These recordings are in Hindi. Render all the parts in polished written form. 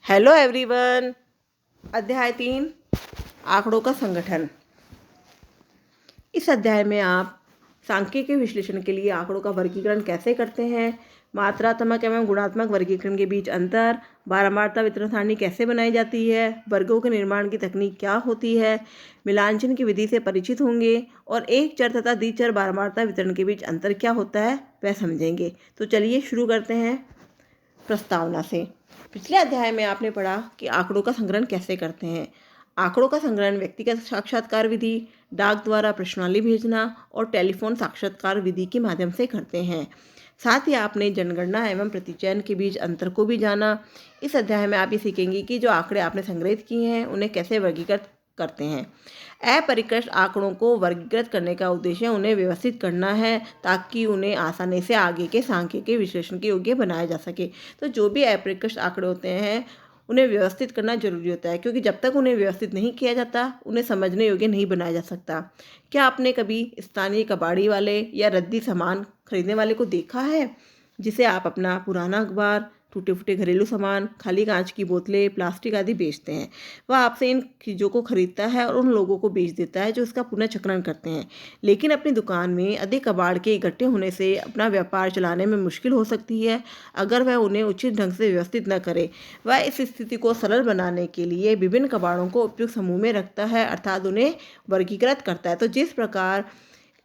Hello everyone. अध्याय 3 आंकड़ों का संगठन। इस अध्याय में आप सांख्यिकी विश्लेषण के लिए आंकड़ों का वर्गीकरण कैसे करते हैं, मात्रात्मक एवं गुणात्मक वर्गीकरण के बीच अंतर, बारंबारता वितरण सारणी कैसे बनाई जाती है, वर्गों के निर्माण की तकनीक क्या होती है, मिलानचन की विधि से परिचित होंगे और एक चर तथा द्विचर बारंबारता वितरण के बीच अंतर क्या होता है वह समझेंगे। तो चलिए शुरू करते हैं प्रस्तावना से। पिछले अध्याय में आपने पढ़ा कि आंकड़ों का संग्रहण कैसे करते हैं। आंकड़ों का संग्रहण व्यक्तिगत साक्षात्कार विधि, डाक द्वारा प्रश्नावली भेजना और टेलीफोन साक्षात्कार विधि के माध्यम से करते हैं। साथ ही आपने जनगणना एवं प्रतिचयन के बीच अंतर को भी जाना। इस अध्याय में आप ये सीखेंगे कि जो आंकड़े आपने संग्रहित किए हैं उन्हें कैसे वर्गीकृत करते हैं। अपरिष्कृत आंकड़ों को वर्गीकृत करने का उद्देश्य उन्हें व्यवस्थित करना है ताकि उन्हें आसानी से आगे के सांख्यिकीय विश्लेषण के योग्य बनाया जा सके। तो जो भी अपरिष्कृत आंकड़े होते हैं उन्हें व्यवस्थित करना जरूरी होता है, क्योंकि जब तक उन्हें व्यवस्थित नहीं किया जाता उन्हें समझने योग्य नहीं बनाया जा सकता। क्या आपने कभी स्थानीय कबाड़ी वाले या रद्दी सामान खरीदने वाले को देखा है, जिसे आप अपना पुराना अखबार, टूटे फूटे घरेलू सामान, खाली कांच की बोतलें, प्लास्टिक आदि बेचते हैं? वह आपसे इन चीज़ों को खरीदता है और उन लोगों को बेच देता है जो इसका पुनःचक्रण करते हैं। लेकिन अपनी दुकान में अधिक कबाड़ के इकट्ठे होने से अपना व्यापार चलाने में मुश्किल हो सकती है अगर वह उन्हें उचित ढंग से व्यवस्थित न करे। वह इस स्थिति को सरल बनाने के लिए विभिन्न कबाड़ों को उपयुक्त समूह में रखता है, अर्थात उन्हें वर्गीकृत करता है। तो जिस प्रकार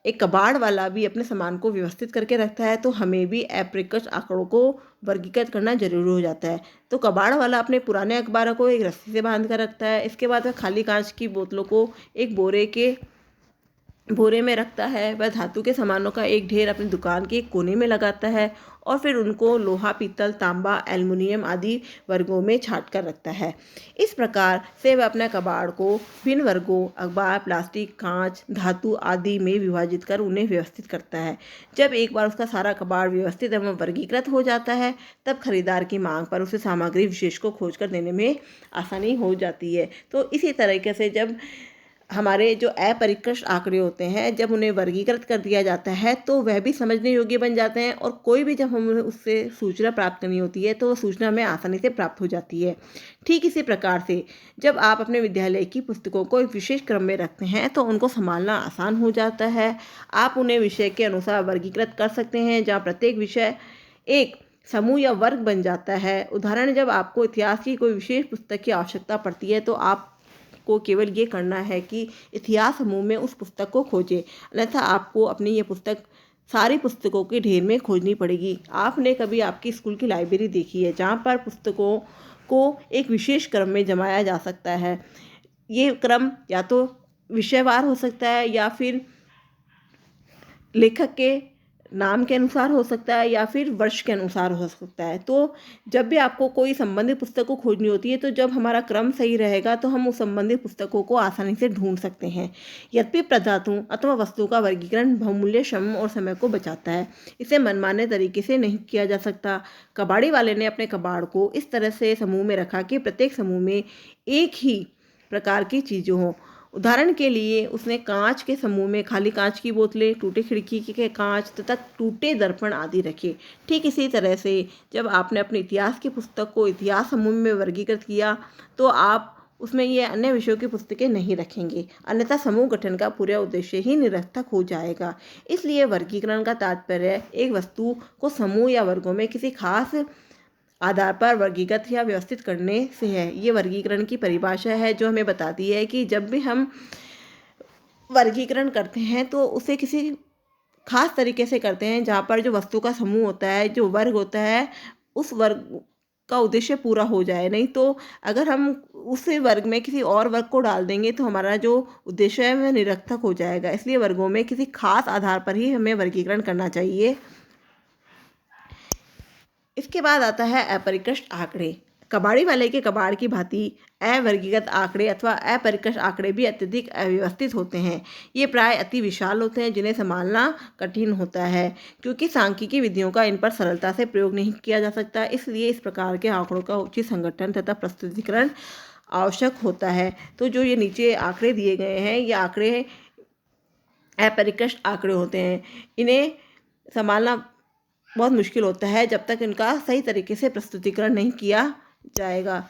एक कबाड़ वाला भी अपने सामान को व्यवस्थित करके रखता है, तो हमें भी अपरिष्कृत आंकड़ों को वर्गीकृत करना जरूरी हो जाता है। तो कबाड़ वाला अपने पुराने अखबारों को एक रस्सी से बांध कर रखता है। इसके बाद वह खाली कांच की बोतलों को एक बोरे में रखता है। वह धातु के सामानों का एक ढेर अपनी दुकान के एक कोने में लगाता है और फिर उनको लोहा, पीतल, तांबा, एल्युमिनियम आदि वर्गों में छांट कर रखता है। इस प्रकार से वह अपने कबाड़ को भिन्न वर्गों अखबार, प्लास्टिक, कांच, धातु आदि में विभाजित कर उन्हें व्यवस्थित करता है। जब एक बार उसका सारा कबाड़ व्यवस्थित एवं वर्गीकृत हो जाता है तब खरीदार की मांग पर उसे सामग्री विशेष को खोज कर देने में आसानी हो जाती है। तो इसी तरीके से जब हमारे जो अपरिष्कृत आंकड़े होते हैं, जब उन्हें वर्गीकृत कर दिया जाता है तो वह भी समझने योग्य बन जाते हैं और कोई भी जब हमें उससे सूचना प्राप्त करनी होती है तो वह सूचना हमें आसानी से प्राप्त हो जाती है। ठीक इसी प्रकार से जब आप अपने विद्यालय की पुस्तकों को एक विशेष क्रम में रखते हैं तो उनको संभालना आसान हो जाता है। आप उन्हें विषय के अनुसार वर्गीकृत कर सकते हैं, जहाँ प्रत्येक विषय एक समूह या वर्ग बन जाता है। उदाहरण, जब आपको इतिहास की कोई विशेष पुस्तक की आवश्यकता पड़ती है तो आप को केवल ये करना है कि इतिहास समूह में उस पुस्तक को खोजें, अन्यथा आपको अपनी ये पुस्तक सारी पुस्तकों के ढेर में खोजनी पड़ेगी। आपने कभी आपकी स्कूल की लाइब्रेरी देखी है जहाँ पर पुस्तकों को एक विशेष क्रम में जमाया जा सकता है। ये क्रम या तो विषयवार हो सकता है या फिर लेखक के नाम के अनुसार हो सकता है या फिर वर्ष के अनुसार हो सकता है। तो जब भी आपको कोई संबंधित पुस्तक को खोजनी होती है तो जब हमारा क्रम सही रहेगा तो हम उस संबंधित पुस्तकों को आसानी से ढूंढ सकते हैं। यद्यपि पदार्थों अथवा वस्तुओं का वर्गीकरण बहुमूल्य श्रम और समय को बचाता है, इसे मनमाने तरीके से नहीं किया जा सकता। कबाड़ी वाले ने अपने कबाड़ को इस तरह से समूह में रखा कि प्रत्येक समूह में एक ही प्रकार की चीज़ें हों। उदाहरण के लिए उसने कांच के समूह में खाली कांच की बोतलें, टूटे खिड़की के कांच तथा टूटे दर्पण आदि रखे। ठीक इसी तरह से जब आपने अपने इतिहास की पुस्तक को इतिहास समूह में वर्गीकृत किया तो आप उसमें ये अन्य विषयों की पुस्तकें नहीं रखेंगे, अन्यथा समूह गठन का पूरा उद्देश्य ही निरर्थक हो जाएगा। इसलिए वर्गीकरण का तात्पर्य एक वस्तु को समूह या वर्गों में किसी खास आधार पर वर्गीकृत या व्यवस्थित करने से है। ये वर्गीकरण की परिभाषा है जो हमें बताती है कि जब भी हम वर्गीकरण करते हैं तो उसे किसी खास तरीके से करते हैं जहाँ पर जो वस्तु का समूह होता है, जो वर्ग होता है, उस वर्ग का उद्देश्य पूरा हो जाए। नहीं तो अगर हम उसी वर्ग में किसी और वर्ग को डाल देंगे तो हमारा जो उद्देश्य है वह निरर्थक हो जाएगा। इसलिए वर्गों में किसी खास आधार पर ही हमें वर्गीकरण करना चाहिए। इसके बाद आता है अपरिष्कृत आंकड़े। कबाड़ी वाले के कबाड़ की भांति अवर्गीकृत आंकड़े अथवा अपरिष्कृत आंकड़े भी अत्यधिक अव्यवस्थित होते हैं। ये प्राय अति विशाल होते हैं जिन्हें संभालना कठिन होता है, क्योंकि सांख्यिकी विधियों का इन पर सरलता से प्रयोग नहीं किया जा सकता। इसलिए इस प्रकार के आंकड़ों का उचित संगठन तथा प्रस्तुतिकरण आवश्यक होता है। तो जो ये नीचे आंकड़े दिए गए हैं, ये आंकड़े अपरिष्कृत आंकड़े होते हैं। इन्हें संभालना बहुत मुश्किल होता है जब तक इनका सही तरीके से प्रस्तुतिकरण नहीं किया जाएगा।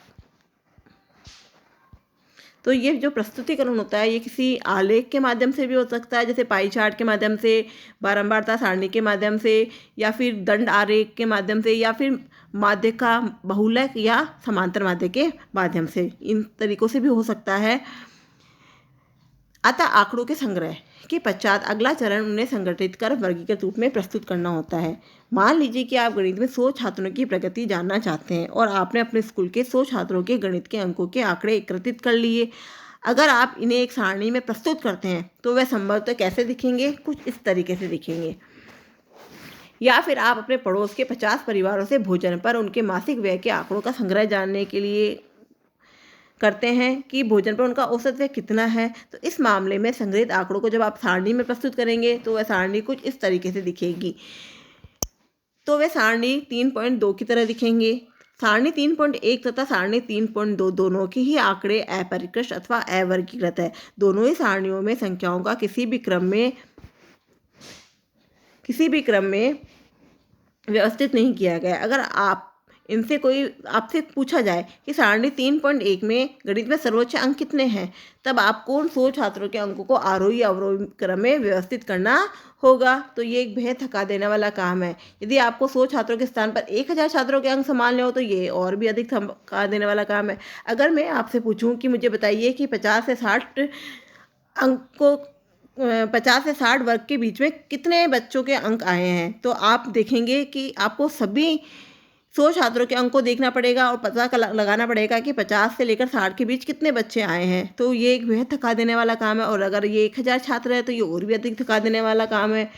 तो ये जो प्रस्तुतिकरण होता है ये किसी आलेख के माध्यम से भी हो सकता है, जैसे पाई चार्ट के माध्यम से, बारंबारता सारणी के माध्यम से, या फिर दंड आरेख के माध्यम से, या फिर माध्य का बहुलक या समांतर माध्य के माध्यम से। इन तरीकों से भी हो सकता है। अतः आंकड़ों के संग्रह के पश्चात अगला चरण उन्हें संगठित कर वर्गीकृत रूप में प्रस्तुत करना होता है। मान लीजिए कि आप गणित में 100 छात्रों की प्रगति जानना चाहते हैं और आपने अपने स्कूल के 100 छात्रों के गणित के अंकों के आंकड़े एकत्रित कर लिए। अगर आप इन्हें एक सारणी में प्रस्तुत करते हैं तो वह संभवतः कैसे दिखेंगे? कुछ इस तरीके से दिखेंगे। या फिर आप अपने पड़ोस के 50 परिवारों से भोजन पर उनके मासिक व्यय के आंकड़ों का संग्रह जानने के लिए करते हैं कि भोजन पर उनका औसत व्यय कितना है। तो इस मामले में संग्रहित आंकड़ों को जब आप सारणी में प्रस्तुत करेंगे तो वह सारणी कुछ इस तरीके से दिखेगी। तो वह सारणी 3.2 की तरह दिखेंगे। सारणी 3.1 तथा सारणी 3.2 दोनों के ही आंकड़े अपरिष्कृत अथवा अवर्गीकृत है। दोनों ही सारणियों में संख्याओं का किसी भी क्रम में व्यवस्थित नहीं किया गया। अगर आपसे पूछा जाए कि सारणी 3.1 में गणित में सर्वोच्च अंक कितने हैं, तब आपको उन 100 छात्रों के अंकों को आरोही अवरोही क्रम में व्यवस्थित करना होगा। तो ये एक बेहद थका देने वाला काम है। यदि आपको 100 छात्रों के स्थान पर 1000 छात्रों के अंक संभालने हो तो ये और भी अधिक थका देने वाला काम है। अगर मैं आपसे पूछूं कि मुझे बताइए कि 50 से 60 वर्ग के बीच में कितने बच्चों के अंक आए हैं, तो आप देखेंगे कि आपको सभी 100 छात्रों के अंक को देखना पड़ेगा और पता लगाना पड़ेगा कि 50 से लेकर 60 के बीच कितने बच्चे आए हैं। तो ये एक बेहद थका देने वाला काम है। और अगर ये 1000 छात्र है तो ये और भी अधिक थका देने वाला काम है।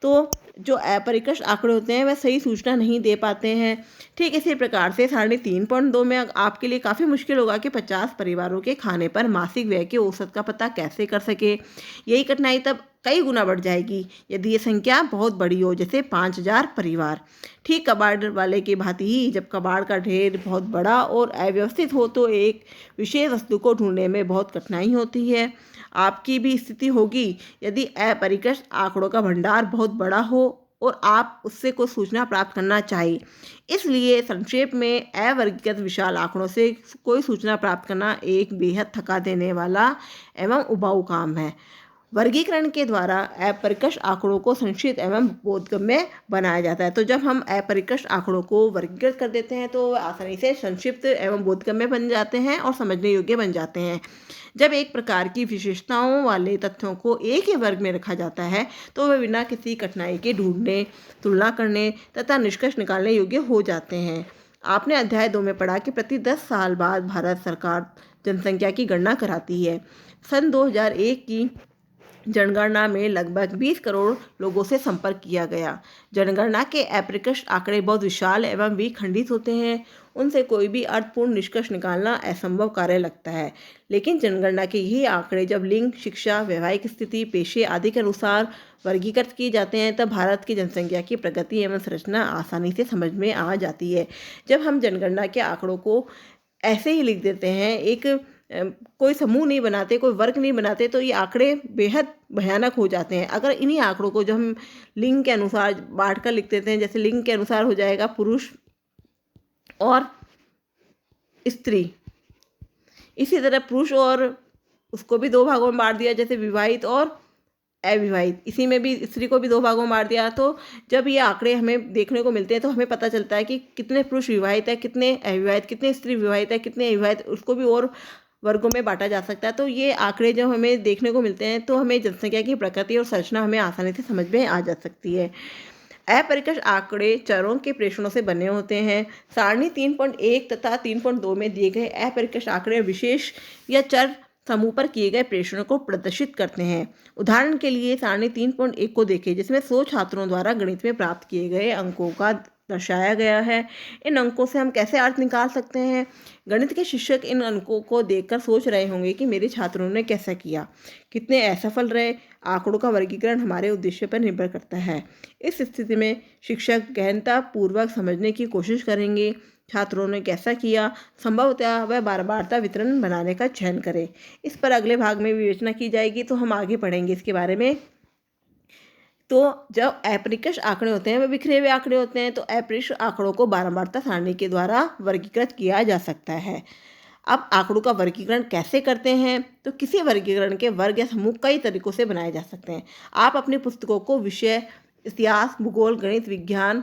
तो जो अपरिष्कृत आंकड़े होते हैं वह सही सूचना नहीं दे पाते हैं। ठीक इसी प्रकार से सारणी 3.2 में आपके लिए काफ़ी मुश्किल होगा कि 50 परिवारों के खाने पर मासिक व्यय के औसत का पता कैसे कर सके। यही कठिनाई तब कई गुना बढ़ जाएगी यदि ये संख्या बहुत बड़ी हो, जैसे 5000 परिवार। ठीक कबाड़ वाले की भांति ही जब कबाड़ का ढेर बहुत बड़ा और अव्यवस्थित हो तो एक विशेष वस्तु को ढूंढने में बहुत कठिनाई होती है। आपकी भी स्थिति होगी यदि अपरिष्कृत आंकड़ों का भंडार बहुत बड़ा हो और आप उससे कोई सूचना प्राप्त करना चाहिए। इसलिए संक्षेप में अवर्गीकृत विशाल आंकड़ों से कोई सूचना प्राप्त करना एक बेहद थका देने वाला एवं उबाऊ काम है। वर्गीकरण के द्वारा अपरिष्कृत आंकड़ों को संक्षिप्त एवं बोधगम्य बनाया जाता है। तो जब हम अपरिष्कृत आंकड़ों को वर्गीकृत कर देते हैं तो आसानी से संक्षिप्त एवं बोधगम्य बन जाते हैं और समझने योग्य बन जाते हैं। जब एक प्रकार की विशेषताओं वाले तथ्यों को एक ही वर्ग में रखा जाता है तो वे बिना किसी कठिनाई के ढूंढने, तुलना करने तथा निष्कर्ष निकालने योग्य हो जाते हैं। आपने अध्याय 2 में पढ़ा कि प्रति 10 साल बाद भारत सरकार जनसंख्या की गणना कराती है। सन 2001 की जनगणना में लगभग 20 करोड़ लोगों से संपर्क किया गया। जनगणना के अपरिष्कृत आंकड़े बहुत विशाल एवं विखंडित होते हैं। उनसे कोई भी अर्थपूर्ण निष्कर्ष निकालना असंभव कार्य लगता है। लेकिन जनगणना के यही आंकड़े जब लिंग, शिक्षा, वैवाहिक स्थिति, पेशे आदि के अनुसार वर्गीकृत किए जाते हैं तब भारत की जनसंख्या की प्रगति एवं संरचना आसानी से समझ में आ जाती है। जब हम जनगणना के आंकड़ों को ऐसे ही लिख देते हैं, कोई समूह नहीं बनाते, कोई वर्ग नहीं बनाते, तो ये आंकड़े बेहद भयानक हो जाते हैं। अगर इन्हीं आंकड़ों को जब हम लिंग के अनुसार बांट कर लिख देते हैं, जैसे लिंग के अनुसार हो जाएगा पुरुष और स्त्री, इसी तरह पुरुष और उसको भी 2 भागों में बांट दिया, जैसे विवाहित और अविवाहित, इसी में भी स्त्री को भी 2 भागों में बांट दिया। तो जब ये आंकड़े हमें देखने को मिलते हैं तो हमें पता चलता है कि कितने पुरुष विवाहित है, कितने अविवाहित, कितने स्त्री विवाहित है, कितने अविवाहित, उसको भी और वर्गों में बांटा जा सकता है। तो ये आंकड़े जब हमें देखने को मिलते हैं तो हमें जनसंख्या की प्रकृति और संरचना हमें आसानी से समझ में आ जा सकती है। अपरिष्कृत आंकड़े चरों के प्रेषणों से बने होते हैं। सारणी 3.1 तथा 3.2 में दिए गए अपरिष्कृत आंकड़े विशेष या चर समूह पर किए गए प्रेषणों को प्रदर्शित करते हैं। उदाहरण के लिए सारणी 3.1 को देखें, जिसमें 100 छात्रों द्वारा गणित में प्राप्त किए गए अंकों का दर्शाया गया है। इन अंकों से हम कैसे अर्थ निकाल सकते हैं? गणित के शिक्षक इन अंकों को देखकर सोच रहे होंगे कि मेरे छात्रों ने कैसा किया, कितने असफल रहे। आंकड़ों का वर्गीकरण हमारे उद्देश्य पर निर्भर करता है। इस स्थिति में शिक्षक गहनता पूर्वक समझने की कोशिश करेंगे छात्रों ने कैसा किया। संभवतः वह बारंबारता वितरण बनाने का चयन करें। इस पर अगले भाग में विवेचना की जाएगी, तो हम आगे पढ़ेंगे इसके बारे में। तो जब अपरिष्कृत आंकड़े होते हैं वे बिखरे हुए आंकड़े होते हैं, तो अपरिष्कृत आंकड़ों को बारंबारता सारणी के द्वारा वर्गीकृत किया जा सकता है। अब आंकड़ों का वर्गीकरण कैसे करते हैं? तो किसी वर्गीकरण के वर्ग या समूह कई तरीकों से बनाए जा सकते हैं। आप अपनी पुस्तकों को विषय, इतिहास, भूगोल, गणित, विज्ञान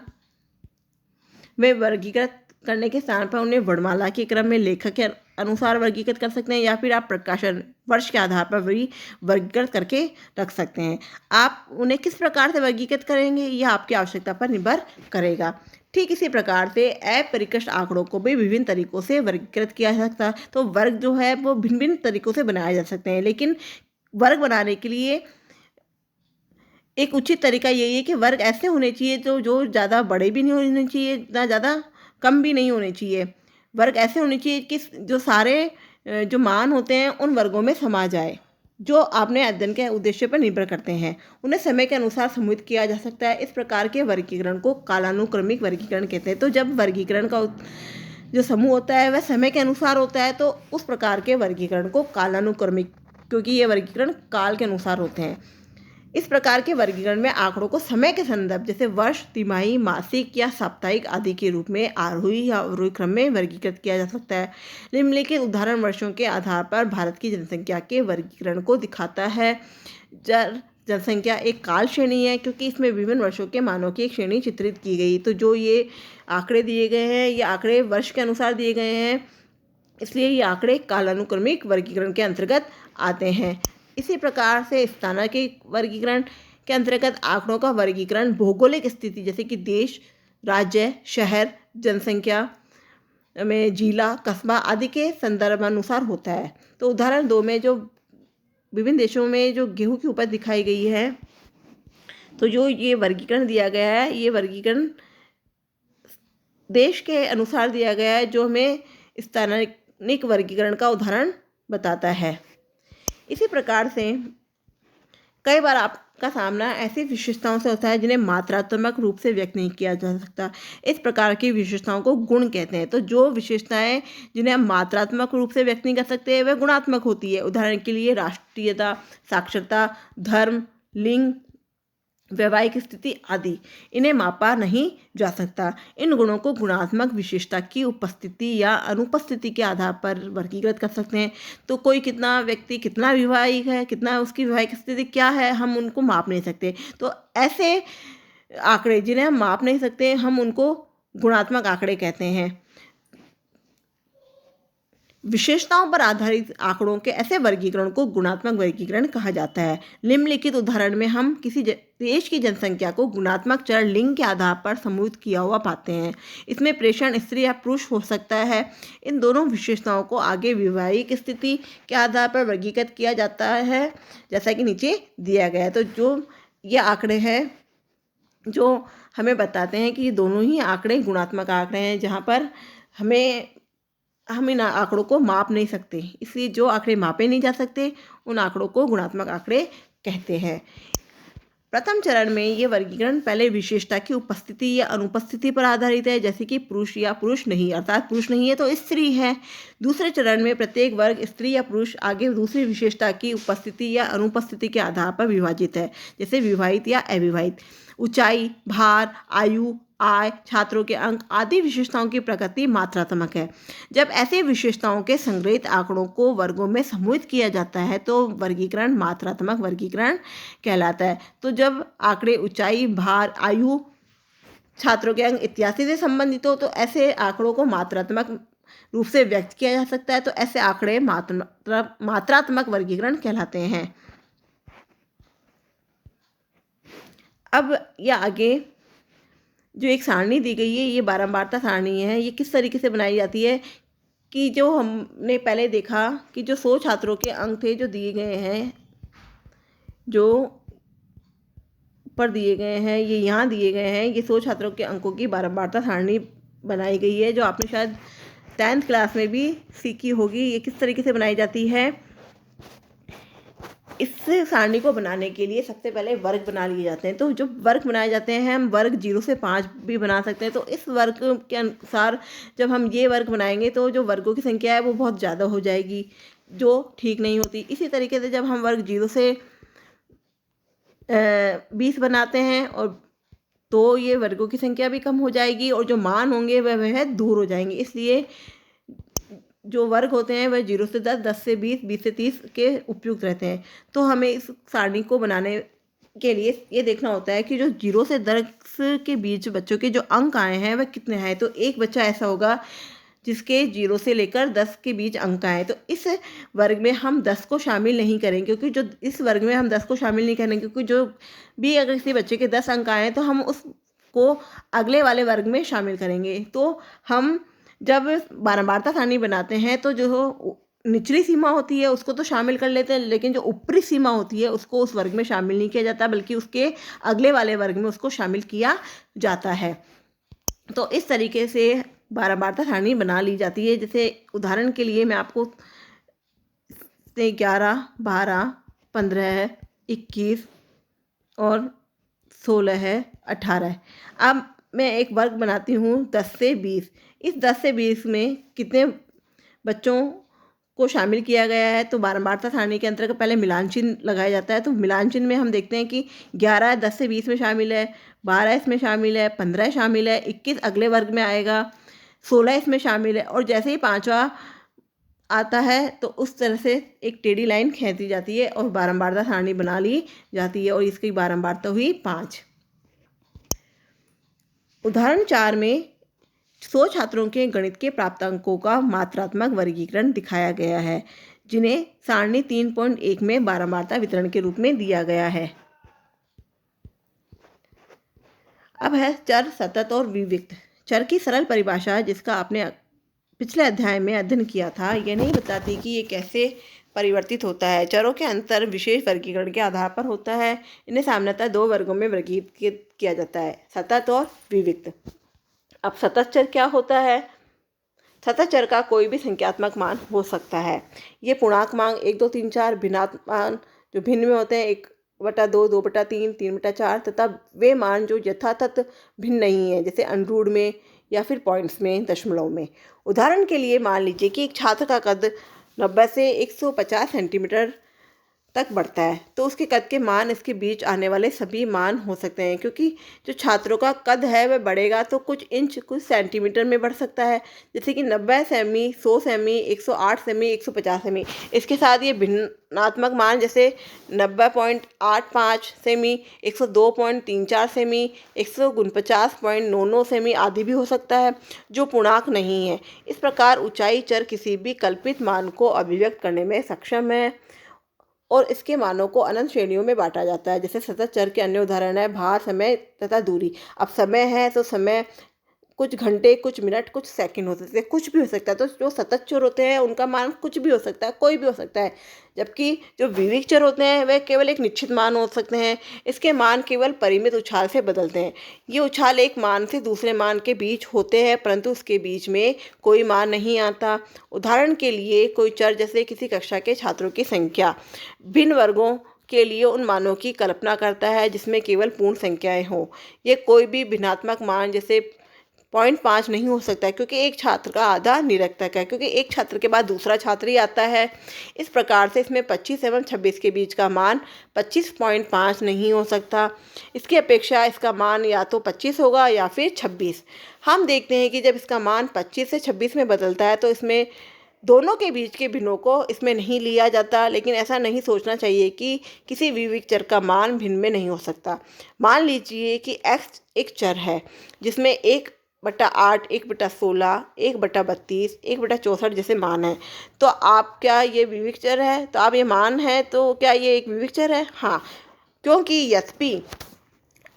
में वर्गीकृत करने के स्थान पर उन्हें वर्णमाला के क्रम में लेखक के अनुसार वर्गीकृत कर सकते हैं, या फिर आप प्रकाशन वर्ष के आधार पर भी वर्गीकृत करके रख सकते हैं। आप उन्हें किस प्रकार से वर्गीकृत करेंगे, यह आपकी आवश्यकता पर निर्भर करेगा। ठीक इसी प्रकार से अपरिष्कृत आंकड़ों को भी विभिन्न तरीकों से वर्गीकृत किया जा सकता है। तो वर्ग जो है वो भिन्न भिन्न तरीकों से बनाए जा सकते हैं, लेकिन वर्ग बनाने के लिए एक उचित तरीका यही है कि वर्ग ऐसे होने चाहिए जो ज़्यादा बड़े भी नहीं होने चाहिए, ना ज़्यादा कम भी नहीं होने चाहिए। वर्ग ऐसे होने चाहिए कि जो सारे जो मान होते हैं उन वर्गों में समा जाए, जो आपने अध्ययन के उद्देश्य पर निर्भर करते हैं। उन्हें समय के अनुसार समूहित किया जा सकता है। इस प्रकार के वर्गीकरण को कालानुक्रमिक वर्गीकरण कहते हैं। तो जब वर्गीकरण का जो समूह होता है वह समय के अनुसार होता है, तो उस प्रकार के वर्गीकरण को कालानुक्रमिक, क्योंकि ये वर्गीकरण काल के अनुसार होते हैं। इस प्रकार के वर्गीकरण में आंकड़ों को समय के संदर्भ जैसे वर्ष, तिमाही, मासिक या साप्ताहिक आदि के रूप में आरोही या अवरोही क्रम में वर्गीकृत किया जा सकता है। निम्नलिखित उदाहरण वर्षों के आधार पर भारत की जनसंख्या के वर्गीकरण को दिखाता है। जनसंख्या एक काल श्रेणी है, क्योंकि इसमें विभिन्न वर्षों के मानों की एक श्रेणी चित्रित की गई। तो जो ये आंकड़े दिए गए हैं, ये आंकड़े वर्ष के अनुसार दिए गए हैं, इसलिए ये आंकड़े कालानुक्रमिक वर्गीकरण के अंतर्गत आते हैं। इसी प्रकार से स्थानिक वर्गीकरण के अंतर्गत आंकड़ों का वर्गीकरण भौगोलिक स्थिति जैसे कि देश, राज्य, शहर, जनसंख्या में जिला, कस्बा आदि के संदर्भानुसार होता है। तो उदाहरण 2 में जो विभिन्न देशों में जो गेहूं की उपज दिखाई गई है, तो जो ये वर्गीकरण दिया गया है, ये वर्गीकरण देश के अनुसार दिया गया है, जो हमें स्थानिक वर्गीकरण का उदाहरण बताता है। इसी प्रकार से कई बार आपका सामना ऐसी विशेषताओं से होता है जिन्हें मात्रात्मक रूप से व्यक्त नहीं किया जा सकता। इस प्रकार की विशेषताओं को गुण कहते हैं। तो जो विशेषताएं जिन्हें हम मात्रात्मक रूप से व्यक्त नहीं कर सकते वह गुणात्मक होती है। उदाहरण के लिए राष्ट्रीयता, साक्षरता, धर्म, लिंग, वैवाहिक स्थिति आदि, इन्हें मापा नहीं जा सकता। इन गुणों को गुणात्मक विशेषता की उपस्थिति या अनुपस्थिति के आधार पर वर्गीकृत कर सकते हैं। तो कोई कितना व्यक्ति कितना विवाहिक है, कितना उसकी वैवाहिक स्थिति क्या है, हम उनको माप नहीं सकते। तो ऐसे आंकड़े जिन्हें हम माप नहीं सकते, हम उनको गुणात्मक आंकड़े कहते हैं। विशेषताओं पर आधारित आंकड़ों के ऐसे वर्गीकरण को गुणात्मक वर्गीकरण कहा जाता है। निम्नलिखित उदाहरण में हम किसी देश की जनसंख्या को गुणात्मक चर लिंग के आधार पर समूहित किया हुआ पाते हैं। इसमें प्रेषण स्त्री या पुरुष हो सकता है। इन दोनों विशेषताओं को आगे वैवाहिक स्थिति के आधार पर वर्गीकृत किया जाता है, जैसा कि नीचे दिया गया है। तो जो ये आंकड़े हैं जो हमें बताते हैं कि ये दोनों ही आंकड़े गुणात्मक आंकड़े हैं, जहाँ पर हम इन आंकड़ों को माप नहीं सकते। इसलिए जो आंकड़े मापे नहीं जा सकते उन आंकड़ों को गुणात्मक आंकड़े कहते हैं। प्रथम चरण में ये वर्गीकरण पहले विशेषता की उपस्थिति या अनुपस्थिति पर आधारित है, जैसे कि पुरुष या पुरुष नहीं, अर्थात पुरुष नहीं है तो स्त्री है। दूसरे चरण में प्रत्येक वर्ग स्त्री या पुरुष आगे दूसरी विशेषता की उपस्थिति या अनुपस्थिति के आधार पर विभाजित है, जैसे विवाहित या अविवाहित। ऊंचाई, भार, आयु, आय, छात्रों के अंक आदि विशेषताओं की प्रकृति मात्रात्मक है। जब ऐसे विशेषताओं के संग्रहित आंकड़ों को वर्गों में समूहित किया जाता है तो वर्गीकरण मात्रात्मक वर्गीकरण कहलाता है। तो जब आंकड़े ऊंचाई, भार, आयु, छात्रों के अंक इत्यादि से संबंधित हो तो ऐसे आंकड़ों को मात्रात्मक रूप से व्यक्त किया जा सकता है। तो ऐसे आंकड़े मात्रात्मक वर्गीकरण कहलाते हैं। अब यह आगे जो एक सारणी दी गई है, ये बारंबारता सारणी है। ये किस तरीके से बनाई जाती है कि जो हमने पहले देखा कि जो 100 छात्रों के अंक थे जो दिए गए हैं, जो ऊपर दिए गए हैं, ये यहाँ दिए गए हैं, ये 100 छात्रों के अंकों की बारंबारता सारणी बनाई गई है, जो आपने शायद 10th क्लास में भी सीखी होगी। ये किस तरीके से बनाई जाती है? इस सारणी को बनाने के लिए सबसे पहले वर्ग बना लिए जाते हैं। तो जो वर्ग बनाए जाते हैं, हम वर्ग 0 से 5 भी बना सकते हैं। तो इस वर्ग के अनुसार जब हम ये वर्ग बनाएंगे तो जो वर्गों की संख्या है वो बहुत ज़्यादा हो जाएगी, जो ठीक नहीं होती। इसी तरीके से जब हम वर्ग 0 से 20 बनाते हैं और तो ये वर्गों की संख्या भी कम हो जाएगी और जो मान होंगे वह दूर हो जाएंगे। इसलिए जो वर्ग होते हैं वह 0 से 10, 10 से 20, 20 से 30 के उपयुक्त रहते हैं। तो हमें इस सारणी को बनाने के लिए ये देखना होता है कि जो 0 से 10 के बीच बच्चों के जो अंक आए हैं वह कितने हैं। तो एक बच्चा ऐसा होगा जिसके 0 से लेकर 10 के बीच अंक आए, तो इस वर्ग में हम 10 को शामिल नहीं करेंगे, क्योंकि जो इस वर्ग में हम 10 को शामिल नहीं करेंगे, क्योंकि जो भी अगर किसी बच्चे के 10 अंक आए तो हम उसको अगले वाले वर्ग में शामिल करेंगे। तो हम जब बारंबारता सारणी बनाते हैं तो जो निचली सीमा होती है उसको तो शामिल कर लेते हैं, लेकिन जो ऊपरी सीमा होती है उसको उस वर्ग में शामिल नहीं किया जाता, बल्कि उसके अगले वाले वर्ग में उसको शामिल किया जाता है। तो इस तरीके से बारंबारता सारणी बना ली जाती है। जैसे उदाहरण के लिए मैं आपको 11, 12, 15, 21 और 16, 18। अब मैं एक वर्ग बनाती हूँ 10 से 20। इस 10 से 20 में कितने बच्चों को शामिल किया गया है, तो बारंबारता सारणी के अंतर्गत पहले मिलान चिन्ह लगाया जाता है। तो मिलान चिन्ह में हम देखते हैं कि 11 10 से 20 में शामिल है, 12 इसमें शामिल है, 15 शामिल है, 21 अगले वर्ग में आएगा, 16 इसमें शामिल है। और जैसे ही 5वां आता है तो उस तरह से एक टेढ़ी लाइन खींची जाती है और बारंबारता सारणी बना ली जाती है, और इसकी बारंबारता हुई 5। उदाहरण 4 में 100 छात्रों के गणित के प्राप्तांकों का मात्रात्मक वर्गीकरण दिखाया गया है, जिन्हें सारणी 3.1 में बारंबारता वितरण के रूप में दिया गया है। अब है चर, सतत और विविक्त। चर की सरल परिभाषा, जिसका आपने पिछले अध्याय में अध्ययन किया था, यह नहीं बताती कि ये कैसे परिवर्तित होता है। चरों के अंतर विशेष वर्गीकरण के आधार पर होता है। इन्हें सामान्यतः 2 वर्गों में वर्गीकृत किया जाता है, सतत और विविक्त। अब सतत चर क्या होता है? सतत चर का कोई भी संख्यात्मक मान हो सकता है। ये पूर्णांक मान 1, 2, 3, 4, भिन्नात्मक मान जो भिन्न में होते हैं 1/2, 2/3, 3/4, तथा वे मान जो यथातथ भिन्न नहीं है, जैसे अंडरूट में या फिर पॉइंट्स में, दशमलव में। उदाहरण के लिए मान लीजिए कि एक छात्र का कद 90 से 150 सेंटीमीटर तक बढ़ता है, तो उसके कद के मान इसके बीच आने वाले सभी मान हो सकते हैं, क्योंकि जो छात्रों का कद है वह बढ़ेगा तो कुछ इंच कुछ सेंटीमीटर में बढ़ सकता है, जैसे कि 90 सेमी, 100 सेमी, 108 सेमी, 150 सेमी। इसके साथ ये भिन्नात्मक मान जैसे 90.85 सेमी, 102.34 सेमी, 149.99 सेमी आदि भी हो सकता है, जो पूर्णांक नहीं है। इस प्रकार ऊंचाई चर किसी भी कल्पित मान को अभिव्यक्त करने में सक्षम है और इसके मानों को अनंत श्रेणियों में बांटा जाता है। जैसे सतत चर के अन्य उदाहरण है भार, समय तथा दूरी। अब समय है तो समय कुछ घंटे, कुछ मिनट, कुछ सेकंड हो सकते हैं, कुछ भी हो सकता है। तो जो सतत चर होते हैं उनका मान कुछ भी हो सकता है, कोई भी हो सकता है, जबकि जो विविक्त चर होते हैं वह केवल एक निश्चित मान हो सकते हैं। इसके मान केवल परिमित उछाल से बदलते हैं। ये उछाल एक मान से दूसरे मान के बीच होते हैं, परंतु उसके बीच में कोई मान नहीं आता। उदाहरण के लिए कोई चर जैसे किसी कक्षा के छात्रों की संख्या भिन्न वर्गों के लिए उन मानों की कल्पना करता है जिसमें केवल पूर्ण संख्याएं हों। ये कोई भी भिन्नात्मक मान जैसे 0.5 नहीं हो सकता है, क्योंकि एक छात्र का आधा निरर्थक है, क्योंकि एक छात्र के बाद दूसरा छात्र ही आता है। इस प्रकार से इसमें 25 एवं 26 के बीच का मान 25.5 नहीं हो सकता। इसकी अपेक्षा इसका मान या तो 25 होगा या फिर 26। हम देखते हैं कि जब इसका मान 25 से 26 में बदलता है तो इसमें दोनों के बीच के भिन्नों को इसमें नहीं लिया जाता, लेकिन ऐसा नहीं सोचना चाहिए कि किसी विविक्त चर का मान भिन्न में नहीं हो सकता। मान लीजिए कि x एक चर है जिसमें 1/8, 1/16, 1/32, 1/64 जैसे मान है। तो आप क्या ये विविक्त चर है? तो आप ये मान है तो क्या ये एक विविक्त चर है? हाँ, क्योंकि यद्यपि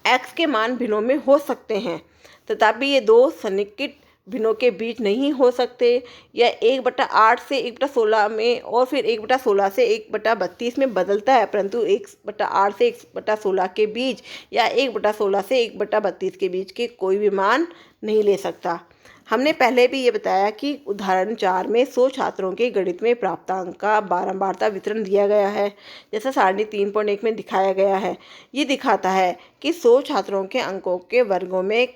x के मान भिन्नों में हो सकते हैं, तथापि ये 2 सन्निकट भिन्नों के बीच नहीं हो सकते। यह 1/8 से 1/16 में और फिर 1/16 से 1/32 में बदलता है, परंतु 1/8 से 1/16 के बीच या 1/16 से 1/32 के बीच के कोई भी मान नहीं ले सकता। हमने पहले भी ये बताया कि उदाहरण 4 में 100 छात्रों के गणित में प्राप्तांक का बारंबारता वितरण दिया गया है, जैसा सारणी 3.1 में दिखाया गया है। ये दिखाता है कि 100 छात्रों के अंकों के वर्गों में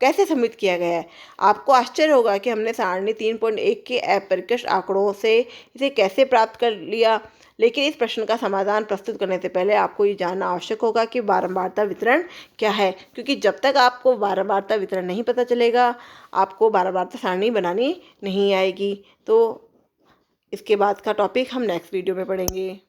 कैसे सम्मिलित किया गया है। आपको आश्चर्य होगा कि हमने सारणी 3.1 के अपरिष्कृत आंकड़ों से इसे कैसे प्राप्त कर लिया, लेकिन इस प्रश्न का समाधान प्रस्तुत करने से पहले आपको ये जानना आवश्यक होगा कि बारंबारता वितरण क्या है, क्योंकि जब तक आपको बारंबारता वितरण नहीं पता चलेगा आपको बारंबारता सारणी बनानी नहीं आएगी। तो इसके बाद का टॉपिक हम नेक्स्ट वीडियो में पढ़ेंगे।